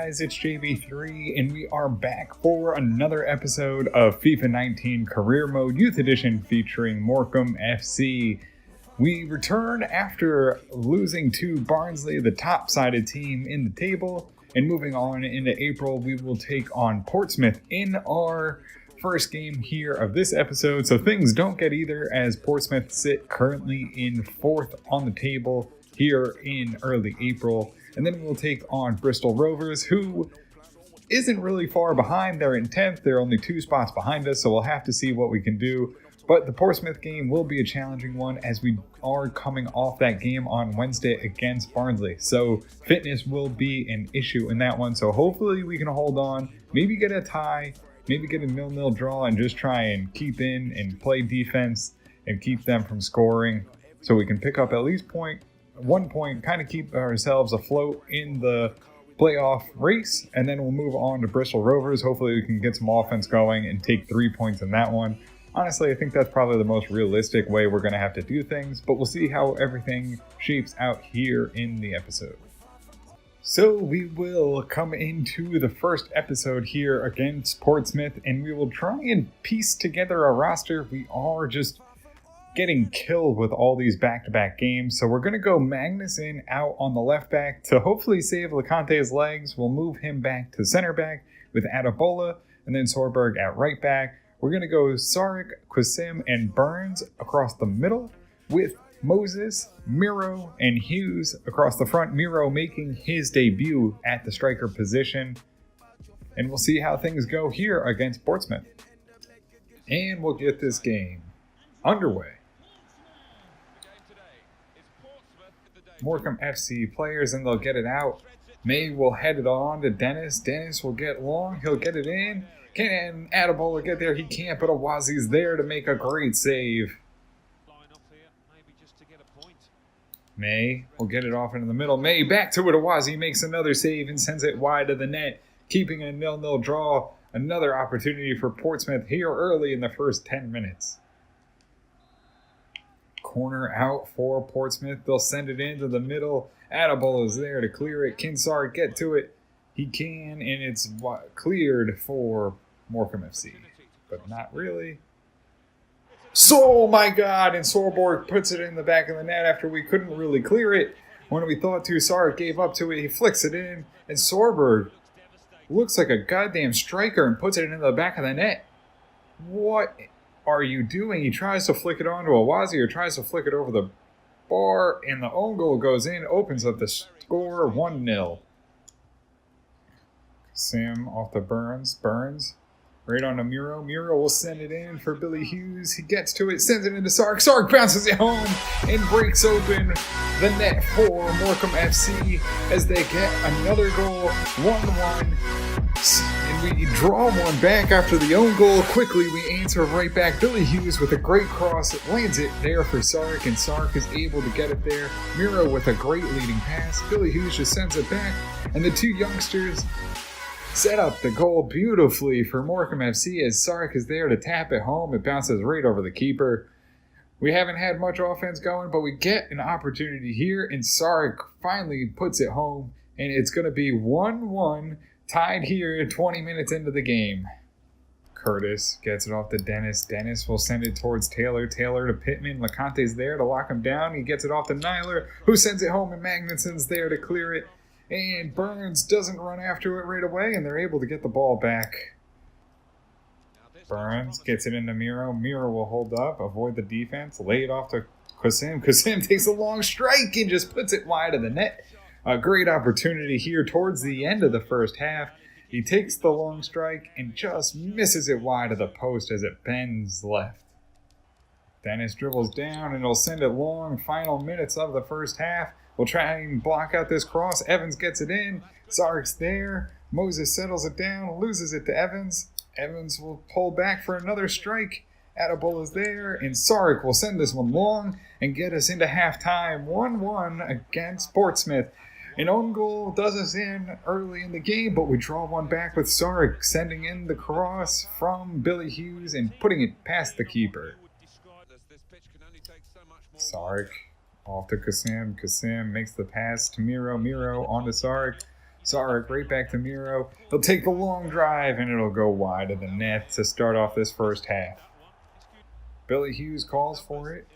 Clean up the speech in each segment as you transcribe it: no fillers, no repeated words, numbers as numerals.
guys, it's JB3 and we are back for another episode of FIFA 19 Career Mode Youth Edition featuring Morecambe FC. We return after losing to Barnsley, the top-sided team in the table, and moving on into April, we will take on Portsmouth in our first game here of this episode. So things don't get either as Portsmouth sit currently in 4th on the table here in early April. And then we'll take on Bristol Rovers, who isn't really far behind. They're in 10th. They're only 2 spots behind us, so we'll have to see what we can do. But the Portsmouth game will be a challenging one as we are coming off that game on Wednesday against Barnsley. So fitness will be an issue in that one. So hopefully we can hold on, maybe get a tie, maybe get a 0-0 draw and just try and keep in and play defense and keep them from scoring so we can pick up at least 1 point, kind of keep ourselves afloat in the playoff race, and then we'll move on to Bristol Rovers. Hopefully we can get some offense going and take 3 points in that one. Honestly, I think that's probably the most realistic way we're going to have to do things, but we'll see how everything shapes out here in the episode. So we will come into the first episode here against Portsmouth, and we will try and piece together a roster. We are just getting killed with all these back-to-back games. So we're going to go Magnuson out on the left back to hopefully save Lecante's legs. We'll move him back to center back with Adebola and then Sorberg at right back. We're going to go Sarek, Kwasim, and Burns across the middle with Moses, Miro, and Hughes across the front. Miro making his debut at the striker position. And we'll see how things go here against Portsmouth. And we'll get this game underway. Morecambe FC players, and they'll get it out. May will head it on to Dennis. Dennis will get long. He'll get it in. Can Adebola get there? He can't, but Awazi's there to make a great save. May will get it off into the middle. May back to it. Awazi makes another save and sends it wide of the net, keeping a 0-0 draw. Another opportunity for Portsmouth here early in the first 10 minutes. Corner out for Portsmouth. They'll send it into the middle. Adebola is there to clear it. Can Sarek get to it? He can, and it's cleared for Morecambe FC, but not really. So, oh my God, and Sorborg puts it in the back of the net after we couldn't really clear it. When we thought to, Sarek gave up to it. He flicks it in, and Sorborg looks like a goddamn striker and puts it into the back of the net. What are you doing? He tries to flick it onto Awazi or tries to flick it over the bar, and the own goal goes in, opens up the score 1-0. Sim off to Burns. Burns right on to Miro. Miro will send it in for Billy Hughes. He gets to it, sends it into Sark. Sark bounces it home and breaks open the net for Morecambe FC as they get another goal, 1-1. And we draw one back after the own goal. Quickly, we answer right back. Billy Hughes with a great cross. It lands it there for Sark, and Sark is able to get it there. Miro with a great leading pass. Billy Hughes just sends it back, and the two youngsters set up the goal beautifully for Morecambe FC as Sark is there to tap it home. It bounces right over the keeper. We haven't had much offense going, but we get an opportunity here, and Sark finally puts it home, and it's going to be 1-1, tied here 20 minutes into the game. Curtis gets it off to Dennis. Dennis will send it towards Taylor. Taylor to Pittman. Lecante's there to lock him down. He gets it off to Nyler, who sends it home, and Magnuson's there to clear it. And Burns doesn't run after it right away, and they're able to get the ball back. Burns gets it into Miro. Miro will hold up, avoid the defense, lay it off to Kwasim. Kwasim takes a long strike and just puts it wide of the net. A great opportunity here towards the end of the first half. He takes the long strike and just misses it wide of the post as it bends left. Dennis dribbles down and he'll send it long. Final minutes of the first half. We'll try and block out this cross. Evans gets it in. Sarek's there. Moses settles it down, loses it to Evans. Evans will pull back for another strike. Adebola's there, and Sarek will send this one long and get us into halftime. 1-1 against Portsmouth. An own goal does us in early in the game, but we draw one back with Sarek sending in the cross from Billy Hughes and putting it past the keeper. Sarek off to Kwasim. Kwasim makes the pass to Miro. Miro onto Sarek. Sarek right back to Miro. He'll take the long drive and it'll go wide of the net to start off this first half. Billy Hughes calls for it.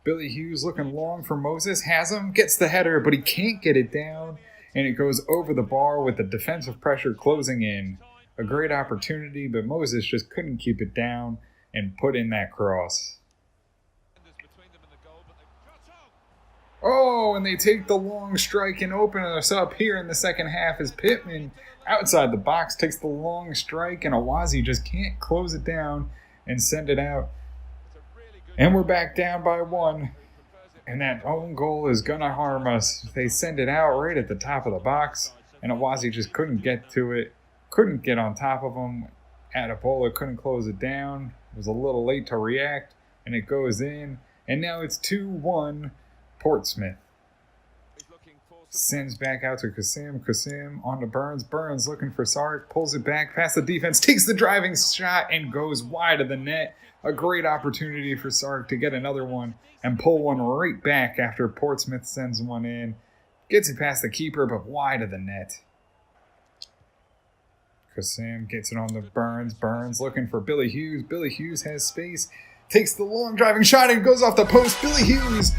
Billy Hughes looking long for Moses. Has him, gets the header, but he can't get it down. And it goes over the bar with the defensive pressure closing in. A great opportunity, but Moses just couldn't keep it down and put in that cross. Oh, and they take the long strike and open us up here in the second half as Pittman, outside the box, takes the long strike and Awazi just can't close it down and send it out. And we're back down by 1. And that own goal is going to harm us. They send it out right at the top of the box, and Awazi just couldn't get to it, couldn't get on top of him. Adepola couldn't close it down, was a little late to react, and it goes in. And now it's 2-1 Portsmouth. Sends back out to Kasim. Kasim on to Burns. Burns looking for Sark. Pulls it back past the defense. Takes the driving shot and goes wide of the net. A great opportunity for Sark to get another one and pull one right back after Portsmouth sends one in. Gets it past the keeper, but wide of the net. Kasim gets it on to Burns. Burns looking for Billy Hughes. Billy Hughes has space. Takes the long driving shot and goes off the post. Billy Hughes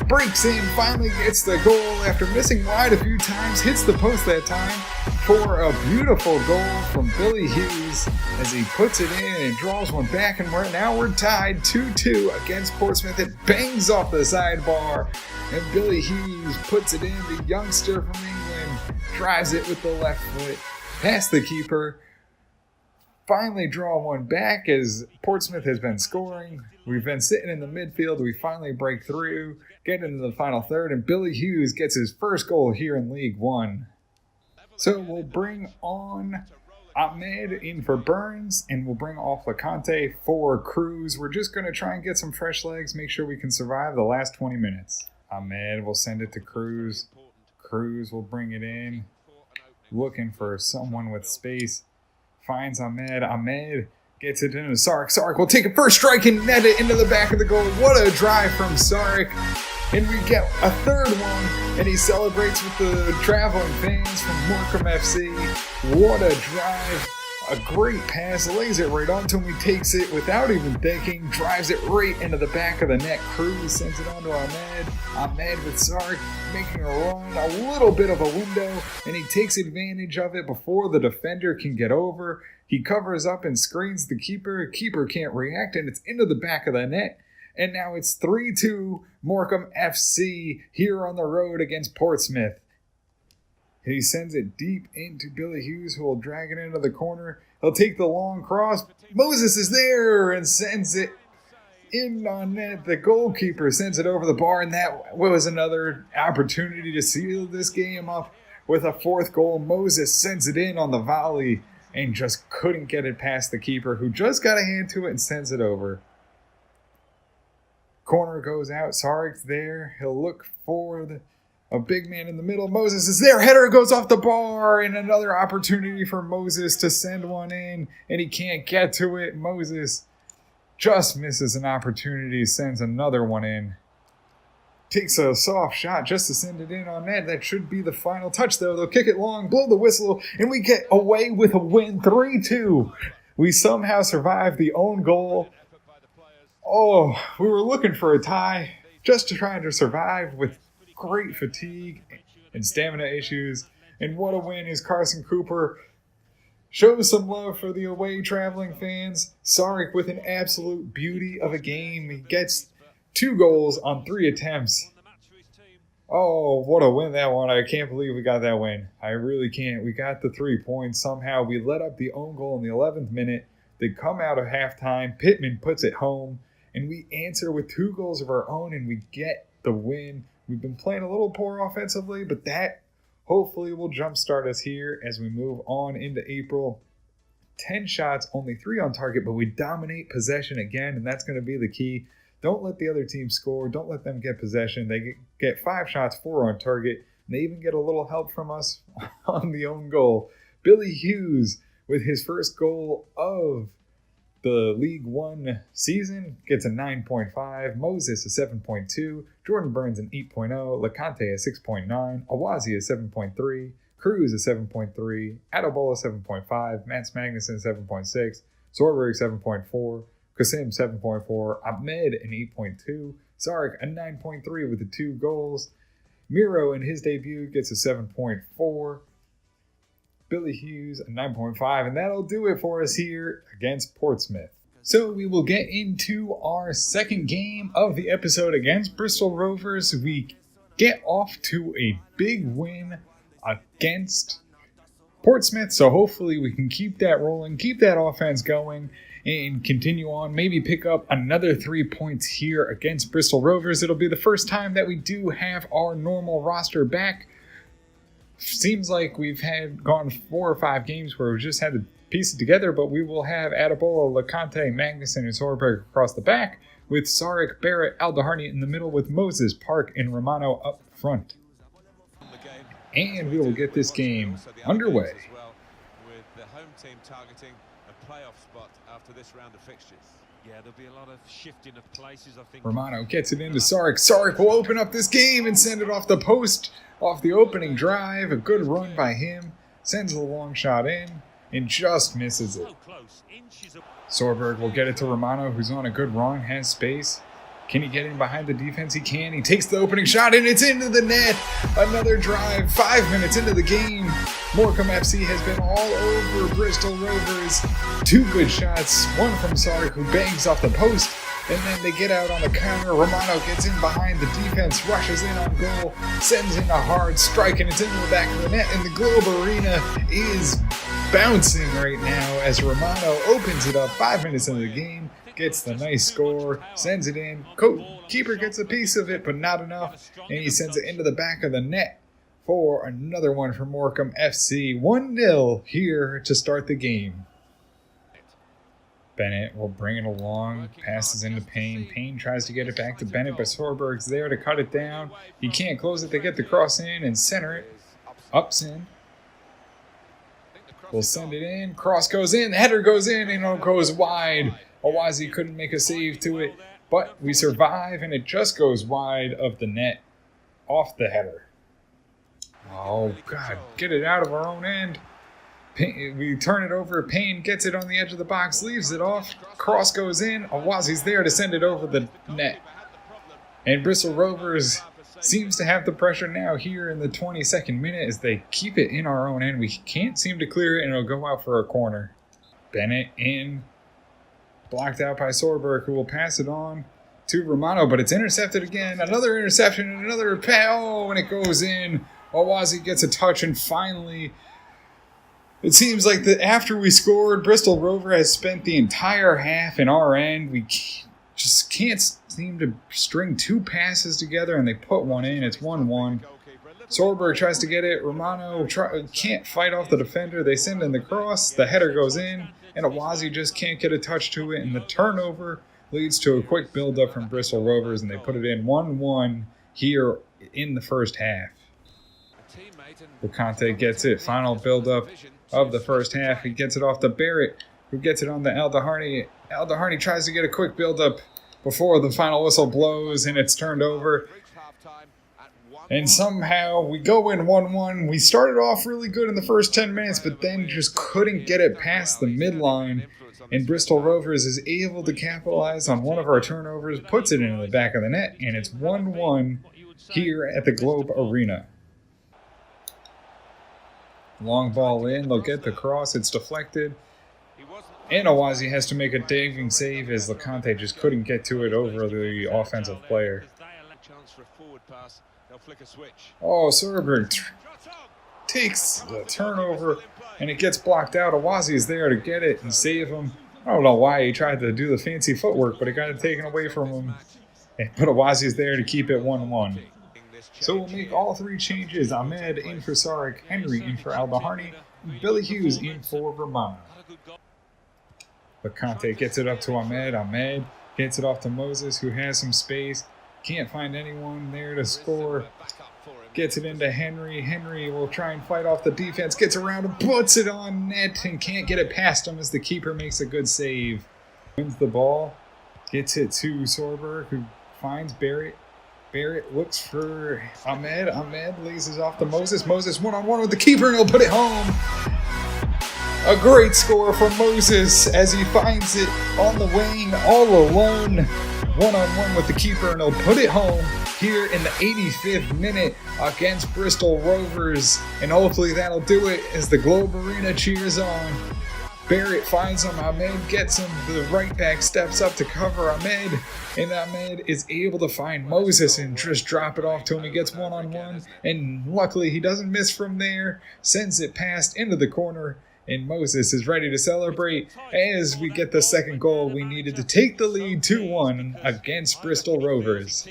breaks in, finally gets the goal after missing wide a few times. Hits the post that time for a beautiful goal from Billy Hughes as he puts it in and draws one back. And we're tied 2-2 against Portsmouth. It bangs off the sidebar and Billy Hughes puts it in. The youngster from England drives it with the left foot past the keeper. Finally draw one back as Portsmouth has been scoring. We've been sitting in the midfield. We finally break through, get into the final third, and Billy Hughes gets his first goal here in League One. So we'll bring on Ahmed in for Burns, and we'll bring off Lecante for Cruz. We're just going to try and get some fresh legs, make sure we can survive the last 20 minutes. Ahmed will send it to Cruz. Cruz will bring it in, looking for someone with space. Finds Ahmed. Ahmed gets it into Sark. Sark will take a first strike and net it into the back of the goal. What a drive from Sark. And we get a third one. And he celebrates with the traveling fans from Morecambe FC. What a drive. A great pass. Lays it right onto him. He takes it without even thinking. Drives it right into the back of the net. Cruz sends it on to Ahmed. Ahmed with Sark making a run. A little bit of a window. And he takes advantage of it before the defender can get over. He covers up and screens the keeper. Keeper can't react. And it's into the back of the net. And now it's 3-2 Morecambe FC here on the road against Portsmouth. He sends it deep into Billy Hughes, who will drag it into the corner. He'll take the long cross. Moses is there and sends it in on net. The goalkeeper sends it over the bar, and that was another opportunity to seal this game up with a fourth goal. Moses sends it in on the volley and just couldn't get it past the keeper, who just got a hand to it and sends it over. Corner goes out. Sarik's there. He'll look for a big man in the middle. Moses is there. Header goes off the bar, and another opportunity for Moses to send one in, and he can't get to it. Moses just misses an opportunity, sends another one in. Takes a soft shot just to send it in on net. That should be the final touch, though. They'll kick it long, blow the whistle, and we get away with a win, 3-2. We somehow survived the own goal. Oh, we were looking for a tie, just trying to survive with great fatigue and stamina issues. And what a win as Carson Cooper shows some love for the away traveling fans. Sarek with an absolute beauty of a game. He gets 2 goals on 3 attempts. Oh, what a win that one. I can't believe we got that win. I really can't. We got the 3 points. Somehow we let up the own goal in the 11th minute. They come out of halftime. Pittman puts it home. And we answer with 2 goals of our own, and we get the win. We've been playing a little poor offensively, but that hopefully will jumpstart us here as we move on into April. 10 shots, only 3 on target, but we dominate possession again, and that's going to be the key. Don't let the other team score. Don't let them get possession. They get 5 shots, 4 on target, and they even get a little help from us on the own goal. Billy Hughes with his first goal of the League One season gets a 9.5, Moses a 7.2, Jordan Burns an 8.0, Lecante a 6.9, Awazi a 7.3, Cruz is 7.3, Adebola 7.5, Mats Magnuson 7.6, Sorberg 7.4, Kasim 7.4, Ahmed an 8.2, Sark a 9.3 with the 2 goals. Miro in his debut gets a 7.4. Billy Hughes a 9.5, and that'll do it for us here against Portsmouth. So we will get into our second game of the episode against Bristol Rovers. We get off to a big win against Portsmouth, so hopefully we can keep that rolling, keep that offense going, and continue on. Maybe pick up another 3 points here against Bristol Rovers. It'll be the first time that we do have our normal roster back. Seems like we've gone 4 or 5 games where we've just had to piece it together, but we will have Adebola, LeConte, Magnuson, and Sorberg across the back, with Sarek, Barrett, Aldeharney in the middle, with Moses, Park, and Romano up front. And we will get this game underway. With the home team targeting a playoff spot after this round of fixtures. Yeah, there'll be a lot of shifting of places, I think. Romano gets it into Sarek. Sarek will open up this game and send it off the post, off the opening drive. A good run by him. Sends a long shot in and just misses it. Sorberg will get it to Romano, who's on a good run, has space. Can he get in behind the defense? He can. He takes the opening shot, and it's into the net. Another drive, 5 minutes into the game. Morecambe FC has been all over Bristol Rovers. 2 good shots, one from Sark, who bangs off the post, and then they get out on the counter. Romano gets in behind the defense, rushes in on goal, sends in a hard strike, and it's into the back of the net, and the Globe Arena is bouncing right now as Romano opens it up 5 minutes into the game. Gets the nice score, sends it in. Keeper gets a piece of it, but not enough. And he sends it into the back of the net for another one for Morecambe FC. 1-0 here to start the game. Bennett will bring it along, passes into Payne. Payne tries to get it back to Bennett, but Sorberg's there to cut it down. He can't close it. They get the cross in and center it. Ups in. We'll send it in. Cross goes in. The header goes in and it goes wide. Owazi couldn't make a save to it, but we survive, and it just goes wide of the net, off the header. Oh, God, get it out of our own end. We turn it over. Payne gets it on the edge of the box, leaves it off. Cross goes in. Owazi's there to send it over the net. And Bristol Rovers seems to have the pressure now here in the 22nd minute as they keep it in our own end. We can't seem to clear it, and it'll go out for a corner. Bennett in. Blocked out by Sorberg, who will pass it on to Romano, but it's intercepted again. Another interception and another pass. Oh, and it goes in. Owazi gets a touch, and finally, it seems like that after we scored, Bristol Rover has spent the entire half in our end. We just can't seem to string 2 passes together, and they put one in. It's 1-1. Sorberg tries to get it. Romano can't fight off the defender. They send in the cross. The header goes in. And Owazi just can't get a touch to it, and the turnover leads to a quick build-up from Bristol Rovers, and they put it in 1-1 here in the first half. LeConte gets it. Final build-up of the first half. He gets it off to Barrett, who gets it on to Aldeharney. Aldeharney tries to get a quick build-up before the final whistle blows, and it's turned over. And somehow we go in 1-1. We started off really good in the first 10 minutes, but then just couldn't get it past the midline. And Bristol Rovers is able to capitalize on one of our turnovers, puts it into the back of the net, and it's 1-1 here at the Globe Arena. Long ball in. They'll get the cross. It's deflected. And Owazi has to make a diving save as LeConte just couldn't get to it over the offensive player. Oh, Sorberg takes the turnover, and it gets blocked out. Owazi is there to get it and save him. I don't know why he tried to do the fancy footwork, but it got it taken away from him. But Owazi is there to keep it 1-1. So we'll make all 3 changes. Ahmed in for Sarek, Henry in for Aldeharney, and Billy Hughes in for Romano. LeConte gets it up to Ahmed. Ahmed gets it off to Moses, who has some space. Can't find anyone there to score. Gets it into Henry. Henry will try and fight off the defense. Gets around and puts it on net and can't get it past him as the keeper makes a good save. Wins the ball. Gets it to Sorberg, who finds Barrett. Barrett looks for Ahmed. Ahmed laces off to Moses. Moses one-on-one with the keeper, and he'll put it home. A great score from Moses as he finds it on the wing all alone. One-on-one with the keeper, and he'll put it home here in the 85th minute against Bristol Rovers. And hopefully that'll do it as the Globe Arena cheers on. Barrett finds him. Ahmed gets him. The right back steps up to cover Ahmed. And Ahmed is able to find Moses and just drop it off to him. He gets one-on-one. And luckily he doesn't miss from there. Sends it past into the corner. And Moses is ready to celebrate as we get the second goal we needed to take the lead 2-1 against Bristol Rovers.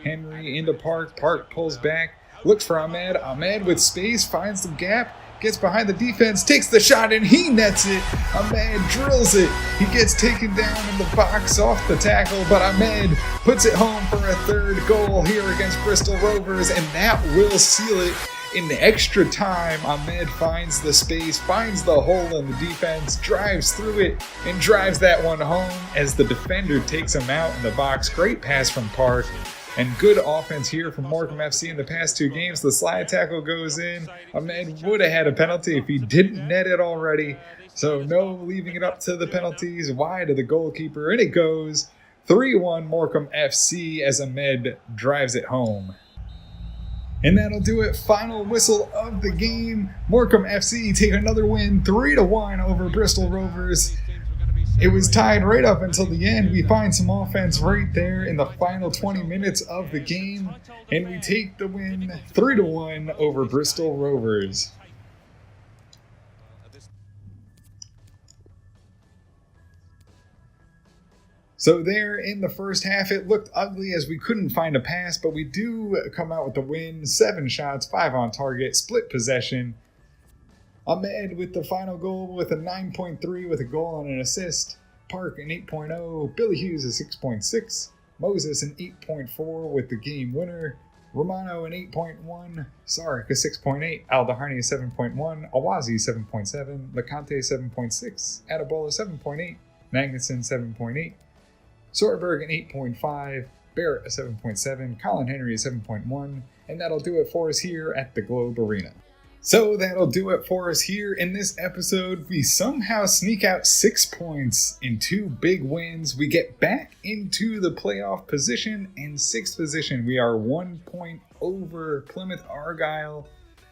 Henry into Park. Park pulls back. Looks for Ahmed. Ahmed with space finds the gap. Gets behind the defense, takes the shot, and he nets it. Ahmed drills it. He gets taken down in the box off the tackle, but Ahmed puts it home for a third goal here against Bristol Rovers, and that will seal it. In the extra time, Ahmed finds the space, finds the hole in the defense, drives through it, and drives that one home as the defender takes him out in the box. Great pass from Park. And good offense here from Morecambe FC in the past 2 games. The slide tackle goes in. Ahmed would have had a penalty if he didn't net it already. So no leaving it up to the penalties. Wide to the goalkeeper. And it goes 3-1 Morecambe FC as Ahmed drives it home. And that'll do it. Final whistle of the game. Morecambe FC take another win 3-1 over Bristol Rovers. It was tied right up until the end. We find some offense right there in the final 20 minutes of the game, and we take the win 3-1 over Bristol Rovers. So there in the first half, it looked ugly as we couldn't find a pass, but we do come out with the win. 7 shots, 5 on target, split possession. Ahmed with the final goal with a 9.3 with a goal and an assist. Park an 8.0. Billy Hughes a 6.6. Moses an 8.4 with the game winner. Romano an 8.1. Sark a 6.8. Al-Daharni a 7.1. Awazi 7.7. Lecante 7.6. Adebola 7.8. Magnuson 7.8. Sorberg an 8.5. Barrett a 7.7. Colin Henry a 7.1. And that'll do it for us here at the Globe Arena. So that'll do it for us here in this episode. We somehow sneak out 6 points in 2 big wins. We get back into the playoff position and 6th position. We are 1 point over Plymouth Argyle.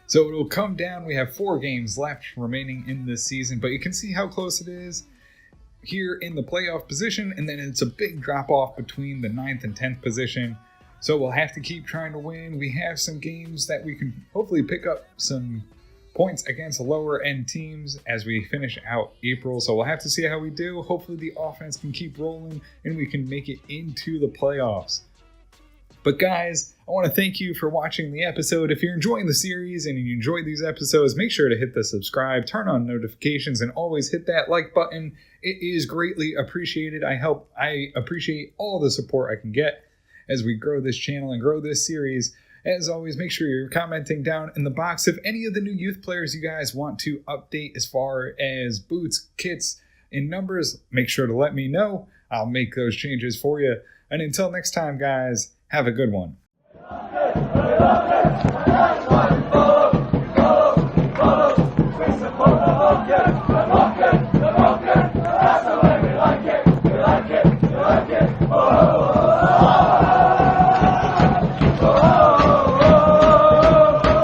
So it'll come down. We have 4 games left remaining in this season, but you can see how close it is here in the playoff position. And then it's a big drop off between the 9th and 10th position. So we'll have to keep trying to win. We have some games that we can hopefully pick up some points against lower end teams as we finish out April. So we'll have to see how we do. Hopefully the offense can keep rolling and we can make it into the playoffs. But guys, I want to thank you for watching the episode. If you're enjoying the series and you enjoyed these episodes, make sure to hit the subscribe, turn on notifications, and always hit that like button. It is greatly appreciated. I appreciate all the support I can get as we grow this channel and grow this series. As always, make sure you're commenting down in the box if any of the new youth players you guys want to update as far as boots, kits, and numbers. Make sure to let me know. I'll make those changes for you. And until next time, guys, have a good one.